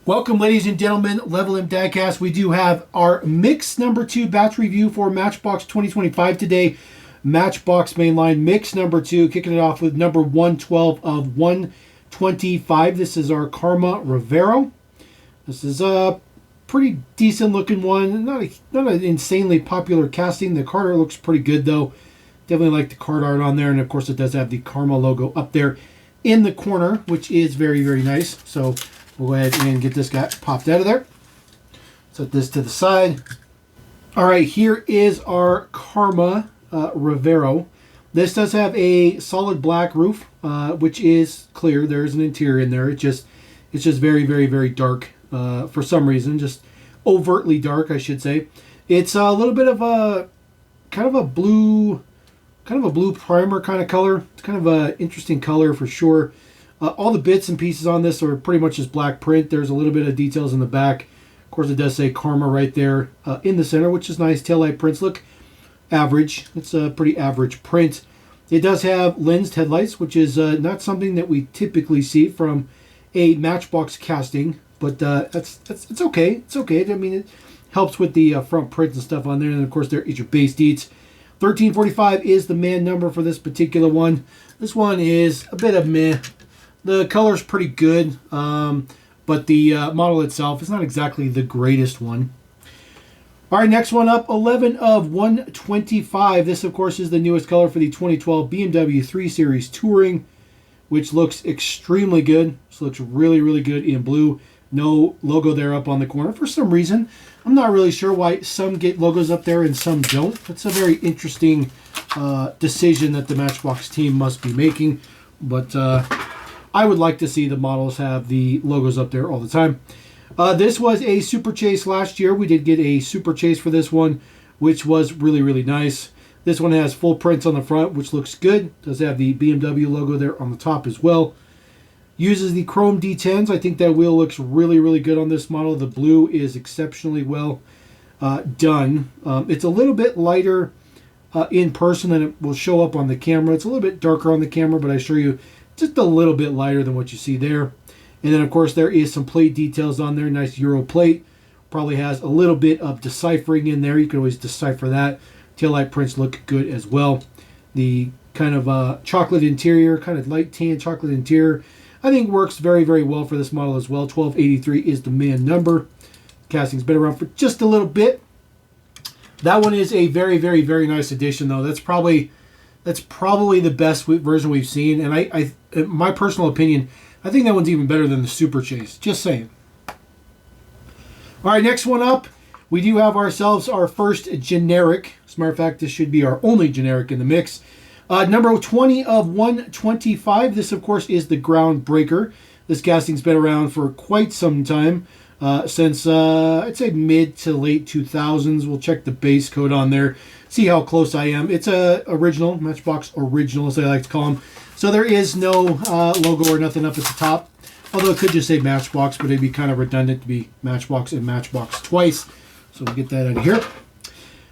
Welcome, ladies and gentlemen, Level M Dadcast. We do have our mix number 2 batch review for Matchbox 2025 today. Matchbox Mainline mix number 2, kicking it off with number 112 of 125. This is our Karma Rivero. This is a pretty decent looking one. Not an insanely popular casting. The card art looks pretty good though. Definitely like the card art on there, and of course it does have the Karma logo up there in the corner, which is very, very nice. So we'll go ahead and get this guy popped out of there. Set this to the side. All right, here is our Karma Rivero. This does have a solid black roof, which is clear. There is an interior in there. It's just very, very, very dark for some reason. Just overtly dark, I should say. It's a little bit of a kind of a blue primer kind of color. It's kind of an interesting color for sure. All the bits and pieces on this are pretty much just black print. There's a little bit of details in the back. Of course, it does say Karma right there in the center, which is nice. Taillight prints look average. It's a pretty average print. It does have lensed headlights, which is not something that we typically see from a Matchbox casting, but it's okay. It's okay. I mean, it helps with the front prints and stuff on there. And of course, there is your base deets. 1345 is the man number for this particular one. This one is a bit of meh. The color's pretty good, but the model itself is not exactly the greatest one. All right, next one up, 11 of 125. This, of course, is the newest color for the 2012 BMW 3 Series Touring, which looks extremely good. This looks really, really good in blue. No logo there up on the corner. For some reason, I'm not really sure why some get logos up there and some don't. That's a very interesting decision that the Matchbox team must be making, but I would like to see the models have the logos up there all the time. This was a Super Chase last year. We did get a Super Chase for this one, which was really, really nice. This one has full prints on the front, which looks good. Does have the BMW logo there on the top as well. Uses the chrome D10s. I think that wheel looks really, really good on this model. The blue is exceptionally well done. It's a little bit lighter in person than it will show up on the camera. It's a little bit darker on the camera, but I assure you, just a little bit lighter than what you see there. And then, of course, there is some plate details on there. Nice Euro plate. Probably has a little bit of deciphering in there. You can always decipher that. Taillight prints look good as well. The kind of chocolate interior, kind of light tan chocolate interior, I think works very, very well for this model as well. 1283 is the man number. Casting's been around for just a little bit. That one is a very, very, very nice addition, though. That's probably the best version we've seen, and I in my personal opinion, I think that one's even better than the Super Chase. Just saying. All right, next one up, we do have ourselves our first generic. As a matter of fact, this should be our only generic in the mix. Number 20 of 125. This, of course, is the Groundbreaker. This casting's been around for quite some time, since I'd say mid to late 2000s. We'll check the base code on there, see how close I am. It's a original, Matchbox original, as I like to call them. So there is no logo or nothing up at the top. Although it could just say Matchbox, but it'd be kind of redundant to be Matchbox and Matchbox twice. So we'll get that out of here.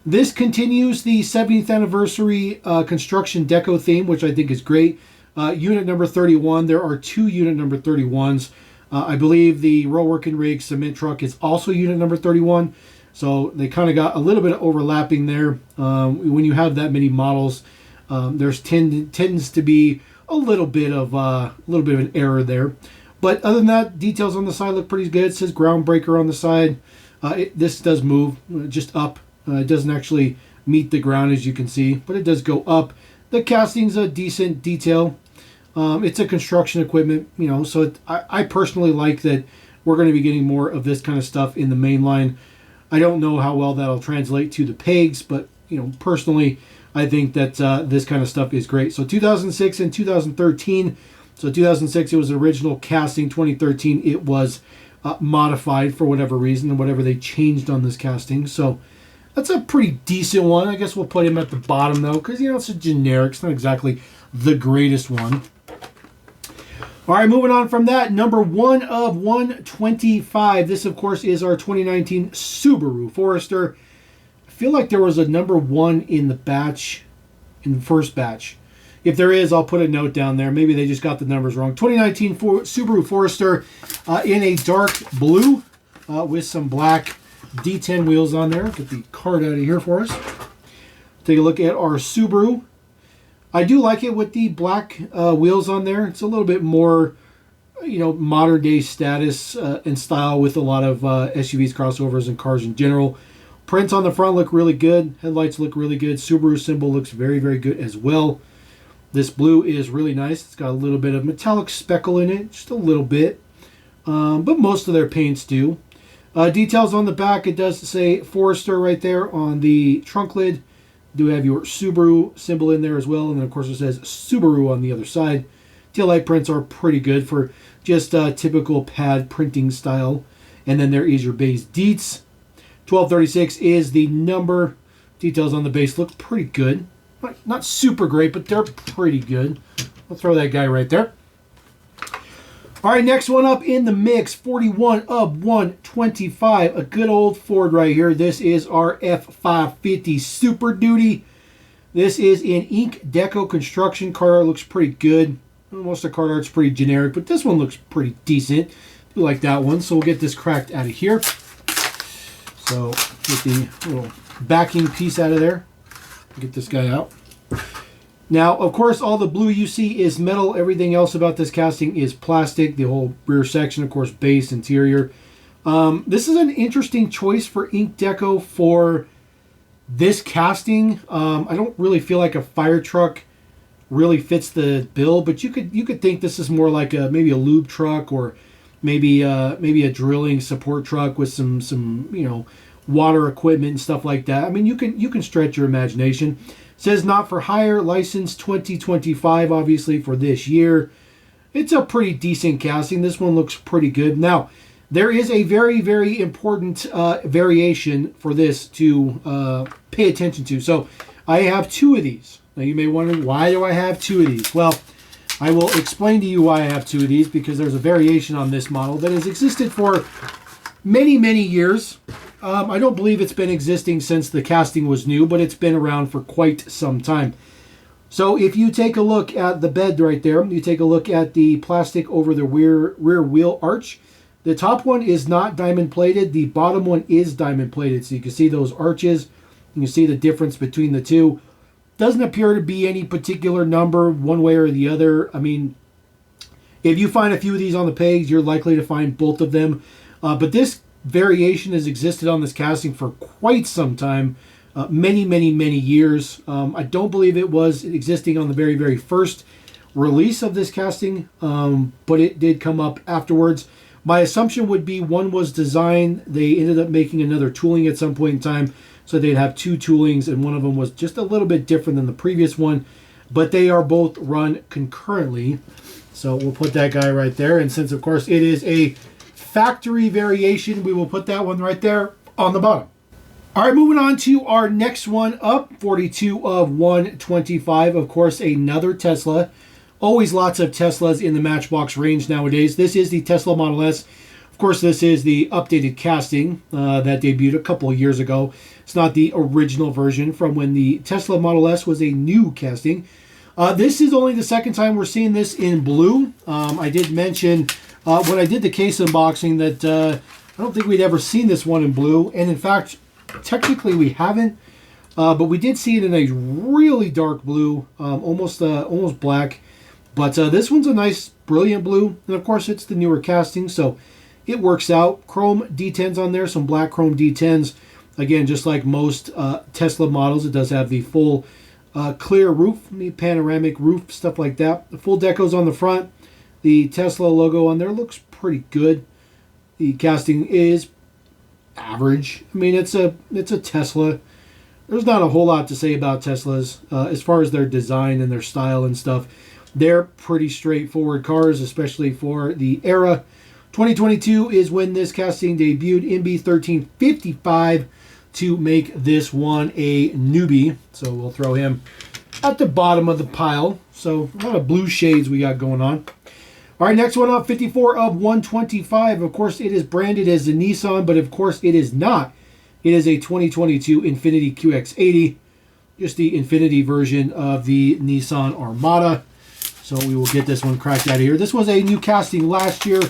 This continues the 70th anniversary construction deco theme, which I think is great. Unit number 31. There are 2 unit number 31s. I believe the roll working rig cement truck is also unit number 31. So they kind of got a little bit of overlapping there. When you have that many models, there's tends to be a little bit of an error there. But other than that, details on the side look pretty good. It says Groundbreaker on the side. This does move just up. It doesn't actually meet the ground, as you can see, but it does go up. The casting's a decent detail. It's a construction equipment, so I personally like that we're going to be getting more of this kind of stuff in the Mainline. I don't know how well that'll translate to the pegs, but personally, I think that this kind of stuff is great. So 2006 and 2013. So 2006 it was original casting. 2013 it was modified for whatever reason and whatever they changed on this casting. So that's a pretty decent one. I guess we'll put him at the bottom though, because it's a generic. It's not exactly the greatest one. All right, moving on from that, number 1 of 125. This, of course, is our 2019 Subaru Forester. I feel like there was a number 1 in the batch, in the first batch. If there is, I'll put a note down there. Maybe they just got the numbers wrong. 2019 Subaru Forester in a dark blue with some black D10 wheels on there. Get the card out of here for us. Take a look at our Subaru. I do like it with the black wheels on there. It's a little bit more, modern day status and style with a lot of SUVs, crossovers, and cars in general. Prints on the front look really good. Headlights look really good. Subaru symbol looks very, very good as well. This blue is really nice. It's got a little bit of metallic speckle in it, just a little bit. But most of their paints do. Details on the back, it does say Forester right there on the trunk lid. Do have your Subaru symbol in there as well. And then, of course, it says Subaru on the other side. Taillight prints are pretty good for just typical pad printing style. And then there is your base deets. 1236 is the number. Details on the base look pretty good. Not super great, but they're pretty good. I'll throw that guy right there. All right, next one up in the mix, 41 of 125. A good old Ford right here. This is our F550 Super Duty. This is in ink deco construction. Car art looks pretty good. Most of the car art's pretty generic, but this one looks pretty decent. I like that one, so we'll get this cracked out of here. So get the little backing piece out of there. Get this guy out. Now, of course, all the blue you see is metal. Everything else about this casting is plastic. The whole rear section, of course, base, interior. This is an interesting choice for ink deco for this casting. I don't really feel like a fire truck really fits the bill, but you could think this is more like maybe a lube truck, or maybe a drilling support truck with some water equipment and stuff like that. I mean, you can stretch your imagination. It says not for hire, license 2025, obviously for this year. It's a pretty decent casting. This one looks pretty good. Now, there is a very, very important variation for this to pay attention to. So I have two of these. Now you may wonder, why do I have two of these? Well, I will explain to you why I have two of these, because there's a variation on this model that has existed for many, many years. I don't believe it's been existing since the casting was new, but it's been around for quite some time. So if you take a look at the bed right there, you take a look at the plastic over the rear wheel arch, the top one is not diamond plated. The bottom one is diamond plated. So you can see those arches. You can see the difference between the two. Doesn't appear to be any particular number one way or the other. I mean, if you find a few of these on the page, you're likely to find both of them. But this variation has existed on this casting for quite some time. Many, many, many years. I don't believe it was existing on the very, very first release of this casting, but it did come up afterwards. My assumption would be one was designed. They ended up making another tooling at some point in time, so they'd have two toolings, and one of them was just a little bit different than the previous one, but they are both run concurrently. So we'll put that guy right there, and since, of course, it is a factory variation, we will put that one right there on the bottom. All right, moving on to our next one up, 42 of 125. Of course, another Tesla. Always lots of Teslas in the Matchbox range nowadays. This is the Tesla Model S. Of course, this is the updated casting that debuted a couple of years ago. It's not the original version from when the Tesla Model S was a new casting. This is only the second time we're seeing this in blue. I did mention when I did the case unboxing that I don't think we'd ever seen this one in blue. And in fact, technically we haven't. But we did see it in a really dark blue, almost black. But this one's a nice, brilliant blue. And of course, it's the newer casting, so it works out. Chrome D10s on there, some black chrome D10s. Again, just like most Tesla models, it does have the full clear roof, the panoramic roof, stuff like that. The full decos on the front. The Tesla logo on there looks pretty good. The casting is average. I mean, it's a Tesla. There's not a whole lot to say about Teslas as far as their design and their style and stuff. They're pretty straightforward cars, especially for the era. 2022 is when this casting debuted. MB1355 to make this one a newbie. So we'll throw him at the bottom of the pile. So a lot of blue shades we got going on. All right, next one up, 54 of 125. Of course, it is branded as a Nissan, but of course it is not. It is a 2022 Infiniti QX80. just the Infiniti version of the Nissan Armada. So we will get this one cracked out of here. This was a new casting last year,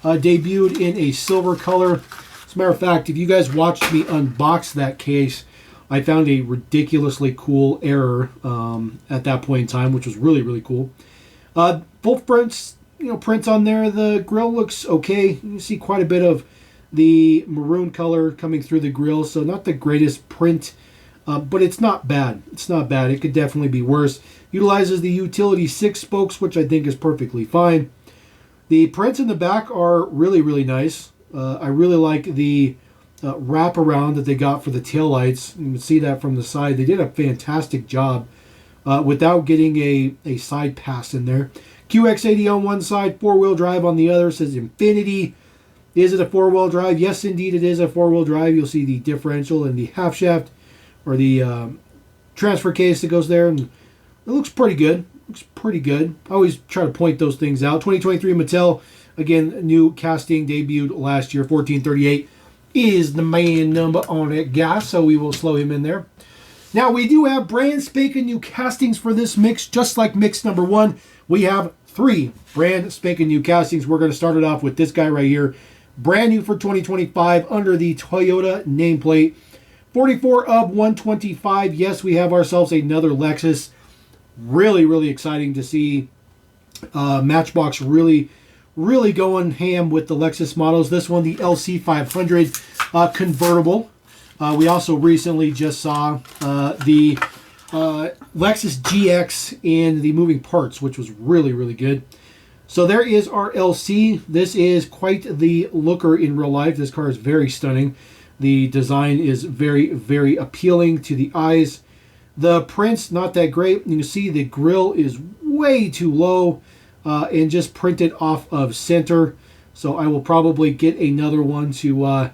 debuted in a silver color. As a matter of fact, if you guys watched me unbox that case, I found a ridiculously cool error at that point in time, which was really, really cool. Both fronts, prints on there. The grille looks okay. You see quite a bit of the maroon color coming through the grille, so not the greatest print, but it's not bad. It's not bad. It could definitely be worse. Utilizes the utility 6 spokes, which I think is perfectly fine. The prints in the back are really, really nice. I really like the wraparound that they got for the taillights. You can see that from the side. They did a fantastic job without getting a side pass in there. QX80 on one side, 4-wheel drive on the other. It says Infiniti. Is it a 4-wheel drive? Yes, indeed, it is a 4-wheel drive. You'll see the differential and the half shaft, or the transfer case that goes there. And it looks pretty good. Looks pretty good. I always try to point those things out. 2023 Mattel, again, new casting, debuted last year. 1438 is the man number on it, guys. So we will slow him in there. Now, we do have brand spanking new castings for this mix, just like mix number 1. We have 3 brand spanking new castings. We're going to start it off with this guy right here. Brand new for 2025 under the Toyota nameplate. 44 of 125. Yes, we have ourselves another Lexus. Really, really exciting to see Matchbox really going ham with the Lexus models. This one, the LC500 convertible. We also recently just saw the Lexus GX in the moving parts, which was really, really good. So there is our LC. This is quite the looker in real life. This car is very stunning. The design is very, very appealing to the eyes. The prints, not that great. You can see the grille is way too low and just printed off of center. So I will probably get another one to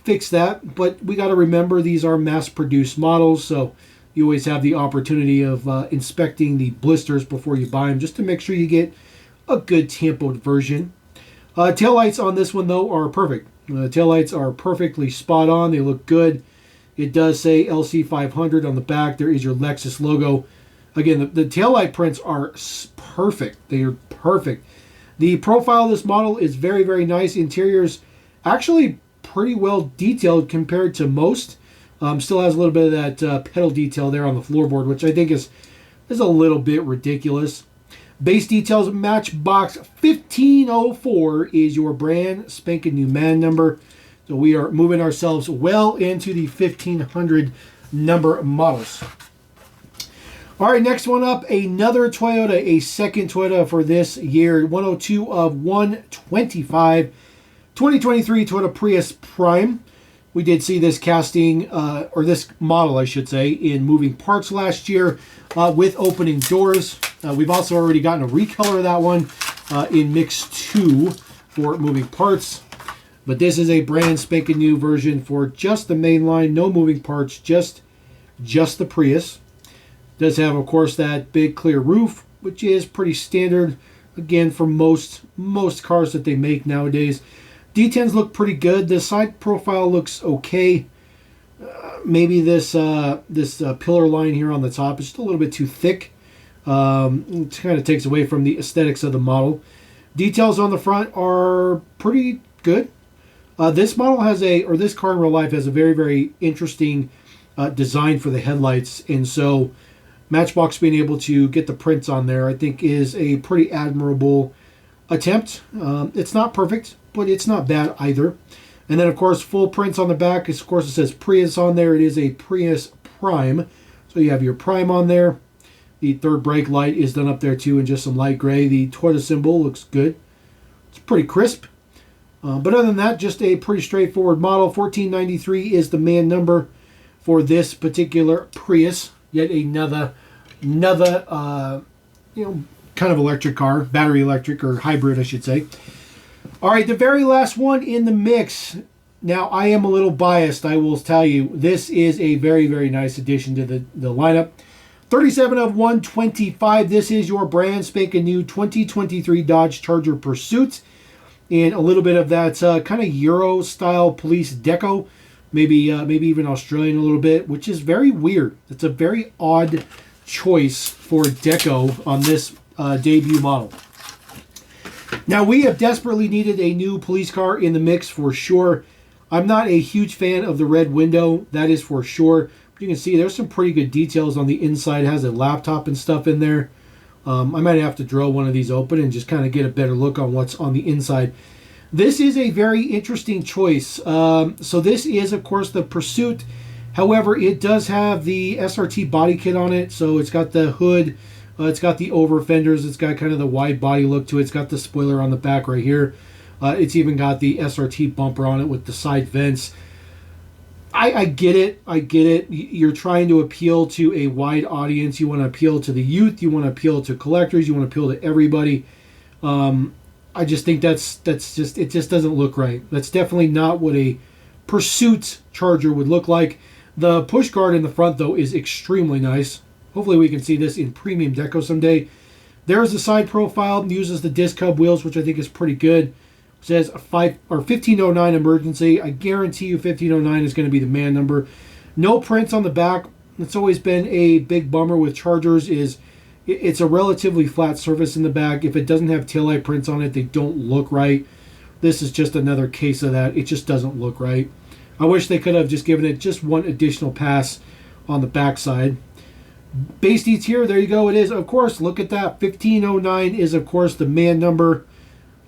fix that. But we got to remember these are mass-produced models, so you always have the opportunity of inspecting the blisters before you buy them, just to make sure you get a good tempoed version. Taillights on this one, though, are perfect. Taillights are perfectly spot on. They look good. It does say LC500 on the back. There is your Lexus logo. Again, the taillight prints are perfect. They are perfect. The profile of this model is very, very nice. Interior's actually pretty well detailed compared to most. Still has a little bit of that pedal detail there on the floorboard, which I think is a little bit ridiculous. Base details, Matchbox 1504 is your brand spanking new man number. So we are moving ourselves well into the 1500 number models. All right, next one up, another Toyota, a second Toyota for this year, 102 of 125, 2023 Toyota Prius Prime. We did see this casting, or this model, I should say, in moving parts last year with opening doors. We've also already gotten a recolor of that one in Mix 2 for moving parts. But this is a brand spanking new version for just the Mainline, no moving parts, just the Prius. Does have, of course, that big clear roof, which is pretty standard, again, for most cars that they make nowadays. D10s look pretty good. The side profile looks okay. Maybe this pillar line here on the top is just a little bit too thick. It kind of takes away from the aesthetics of the model. Details on the front are pretty good. This model has this car in real life has a very, very interesting design for the headlights, and so Matchbox being able to get the prints on there, I think, is a pretty admirable attempt. It's not perfect, but it's not bad either. And then, of course, full prints on the back. Of course, it says Prius on there. It is a Prius Prime, so you have your Prime on there. The third brake light is done up there too in just some light gray. The Toyota symbol looks good. It's pretty crisp. But other than that, just a pretty straightforward model. 1493 is the man number for this particular Prius. Yet another kind of electric car, battery electric or hybrid, I should say. All right, the very last one in the mix. Now, I am a little biased, I will tell you. This is a very, very nice addition to the lineup. 37 of 125. This is your brand spanking new 2023 Dodge Charger Pursuit. And a little bit of that kind of Euro-style police deco maybe even Australian a little bit, which is very weird. It's a very odd choice for deco on this debut model. Now, we have desperately needed a new police car in the mix for sure. I'm not a huge fan of the red window, that is for sure. But you can see there's some pretty good details on the inside. It has a laptop and stuff in there. I might have to drill one of these open and just kind of get a better look on what's on the inside. This is a very interesting choice. So this is, of course, the Pursuit. However, it does have the SRT body kit on it. So it's got the hood. It's got the over fenders. It's got kind of the wide body look to it. It's got the spoiler on the back right here. It's even got the SRT bumper on it with the side vents. I get it. I get it. You're trying to appeal to a wide audience. You want to appeal to the youth. You want to appeal to collectors. You want to appeal to everybody. I just think it just doesn't look right. That's definitely not what a Pursuit Charger would look like. The push guard in the front, though, is extremely nice. Hopefully we can see this in premium deco someday. There's the side profile. Uses the disc hub wheels, which I think is pretty good. It says 1509 emergency. I guarantee you 1509 is going to be the man number. No prints on the back. It's always been a big bummer with Chargers is it's a relatively flat surface in the back. If it doesn't have taillight prints on it, they don't look right. This is just another case of that. It just doesn't look right. I wish they could have just given it just one additional pass on the backside. Base deets here, there you go. It is, of course, look at that. 1509 is, of course, the man number.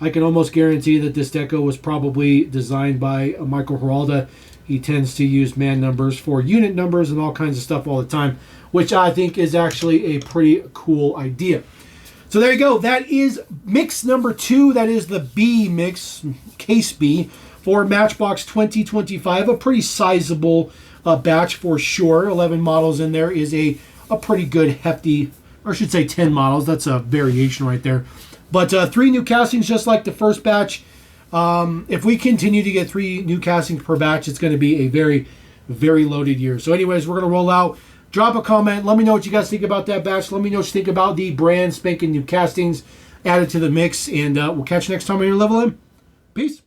I can almost guarantee that this deco was probably designed by Michael Geralda. He tends to use man numbers for unit numbers and all kinds of stuff all the time, which I think is actually a pretty cool idea. So there you go. That is mix number 2. That is the B mix, case B, for Matchbox 2025. A pretty sizable batch for sure. 11 models in there is a pretty good hefty, or I should say 10 models. That's a variation right there. But 3 new castings just like the first batch. If we continue to get 3 new castings per batch, it's going to be a very, very loaded year. So anyways, we're going to roll out. Drop a comment. Let me know what you guys think about that batch. Let me know what you think about the brand spanking new castings added to the mix. And we'll catch you next time on your Level M. Peace.